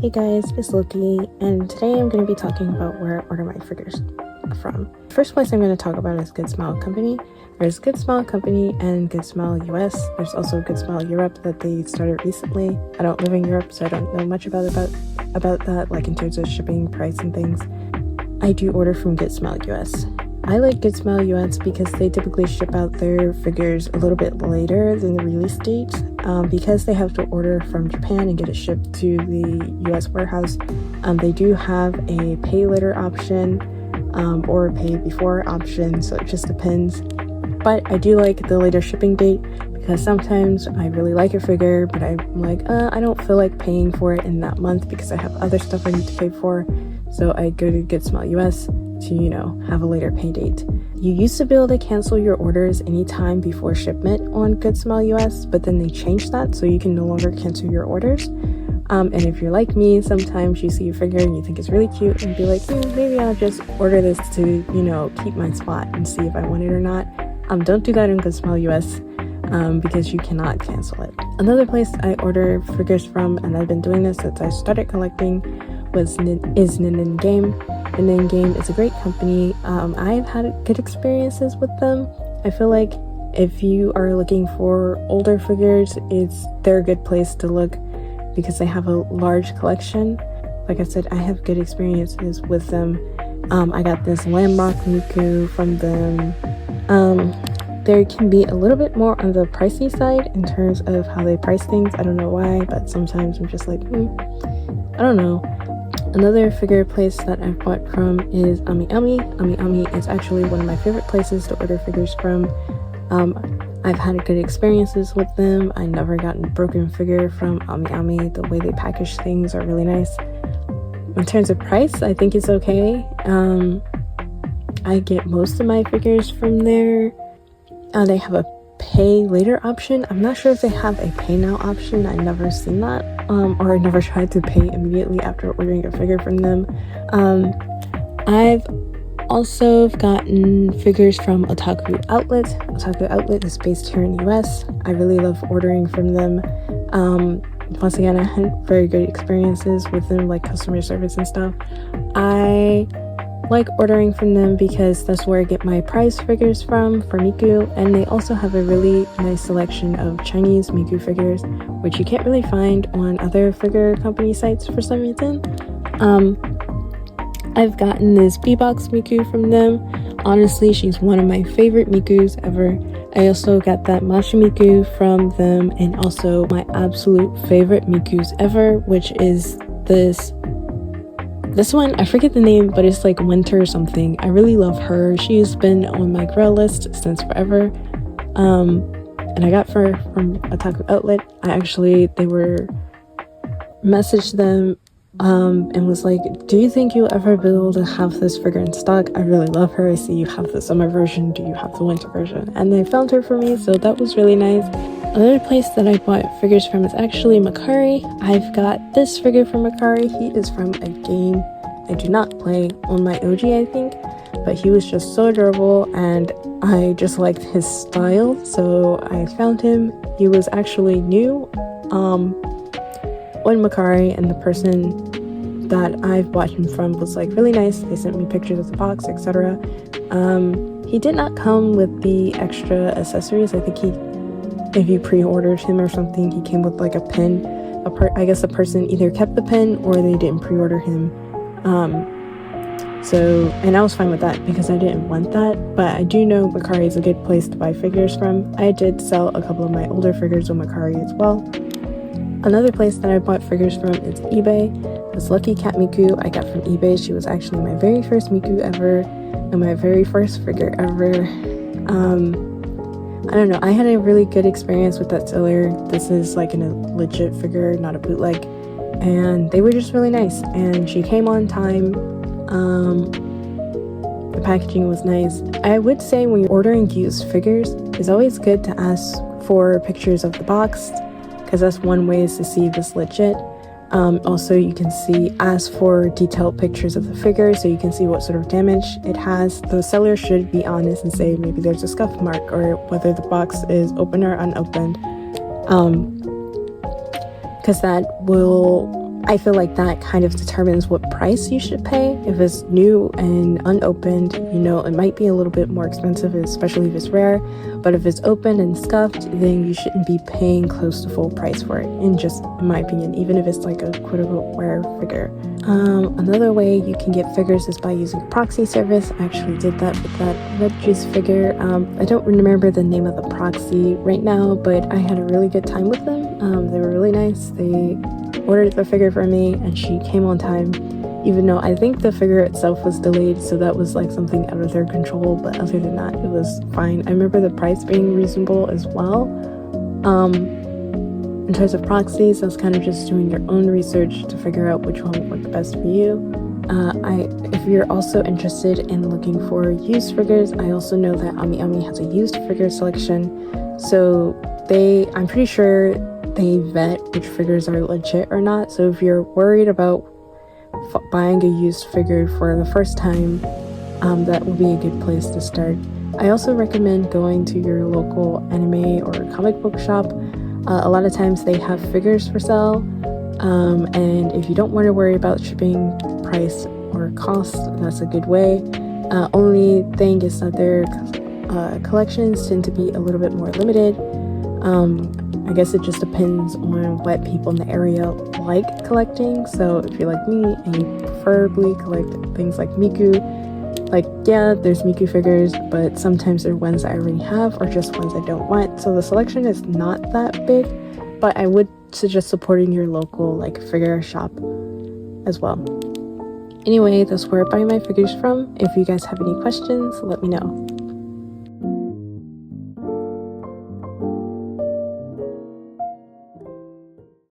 Hey guys, it's Loki, and today I'm going to be talking about where I order my figures from. First place I'm going to talk about is Good Smile Company. There's Good Smile Company and Good Smile US. There's also Good Smile Europe that they started recently. I don't live in Europe, so I don't know much about that, like in terms of shipping, price, and things. I do order from Good Smile US. I like Good Smile US because they typically ship out their figures a little bit later than the release date. Because they have to order from Japan and get it shipped to the US warehouse, they do have a pay later option or pay before option, so it just depends. But I do like the later shipping date because sometimes I really like a figure, but I'm like, I don't feel like paying for it in that month because I have other stuff I need to pay for. So I go to Good Smile US to, have a later pay date. You used to be able to cancel your orders anytime before shipment on Good Smile US, but then they changed that so you can no longer cancel your orders. And if you're like me, sometimes you see a figure and you think it's really cute and be like, maybe I'll just order this to, keep my spot and see if I want it or not. Don't do that in Good Smile US because you cannot cancel it. Another place I order figures from, and I've been doing this since I started collecting, is Nin Game. Nin Game is a great company. I've had good experiences with them. I feel like if you are looking for older figures, they're a good place to look because they have a large collection. Like I said, I have good experiences with them. I got this Landmark Miku from them. They can be a little bit more on the pricey side in terms of how they price things. I don't know why, but sometimes I'm just like, I don't know. Another figure place that I've bought from is Ami Ami. Ami Ami is actually one of my favorite places to order figures from. I've had good experiences with them. I never gotten a broken figure from Ami Ami. The way they package things are really nice. In terms of price, I think it's okay. I get most of my figures from there. They have a pay later option. I'm not sure if they have a pay now option. I've never seen that. Or I never tried to pay immediately after ordering a figure from them. I've also gotten figures from Otaku Outlet. Otaku Outlet is based here in the US. I really love ordering from them. Once again, I had very good experiences with them, like customer service and stuff. I like ordering from them because that's where I get my prize figures from for Miku, and they also have a really nice selection of Chinese Miku figures, which you can't really find on other figure company sites for some reason. I've gotten this B-Box Miku from them. Honestly, she's one of my favorite Mikus ever. I also got that Masha Miku from them, and also my absolute favorite Mikus ever, which is this one. I forget the name, but it's like Winter or something. I really love her. She's been on my grail list since forever. And I got her from Otaku Outlet. They were messaged them and was like, do you think you'll ever be able to have this figure in stock? I really love her. I see you have the summer version. Do you have the winter version? And they found her for me, so that was really nice. Another place that I bought figures from is actually Makari. I've got this figure from Makari. He is from a game I do not play on my OG, I think, but he was just so adorable and I just liked his style, so I found him. He was actually new on Makari, and the person that I've bought him from was like really nice. They sent me pictures of the box, etc. He did not come with the extra accessories. I think if you pre-ordered him or something, he came with like a pin. I guess the person either kept the pin or they didn't pre-order him. And I was fine with that because I didn't want that. But I do know Makari is a good place to buy figures from. I did sell a couple of my older figures on Makari as well. Another place that I bought figures from is eBay. This Lucky Cat Miku I got from eBay. She was actually my very first Miku ever and my very first figure ever. I don't know, I had a really good experience with that seller. This is like a legit figure, not a bootleg, and they were just really nice, and she came on time. The packaging was nice. I would say when you're ordering used figures, it's always good to ask for pictures of the box because that's one way is to see if it's legit. Also, you can ask for detailed pictures of the figure so you can see what sort of damage it has. The seller should be honest and say maybe there's a scuff mark or whether the box is open or unopened, because that will I feel like that kind of determines what price you should pay. If it's new and unopened, you know, it might be a little bit more expensive, especially if it's rare. But if it's open and scuffed, then you shouldn't be paying close to full price for it, in my opinion, even if it's like a quote-unquote rare figure. Another way you can get figures is by using a proxy service. I actually did that with that red juice figure. I don't remember the name of the proxy right now, but I had a really good time with them. They were really nice. They ordered the figure for me and she came on time, even though I think the figure itself was delayed, so that was like something out of their control, but other than that it was fine. I remember the price being reasonable as well. In terms of proxies, that's kind of just doing your own research to figure out which one would work best for you. If you're also interested in looking for used figures, I also know that Ami has a used figure selection, so I'm pretty sure they vet which figures are legit or not. So if you're worried about buying a used figure for the first time, that will be a good place to start. I also recommend going to your local anime or comic book shop. A lot of times they have figures for sale, and if you don't want to worry about shipping, price, or cost, that's a good way. Only thing is that their collections tend to be a little bit more limited. I guess it just depends on what people in the area like collecting. So if you're like me and you preferably collect things like Miku, like, yeah, there's Miku figures, but sometimes they're ones I already have or just ones I don't want. So the selection is not that big, but I would suggest supporting your local like figure shop as well. Anyway, that's where I buy my figures from. If you guys have any questions, let me know.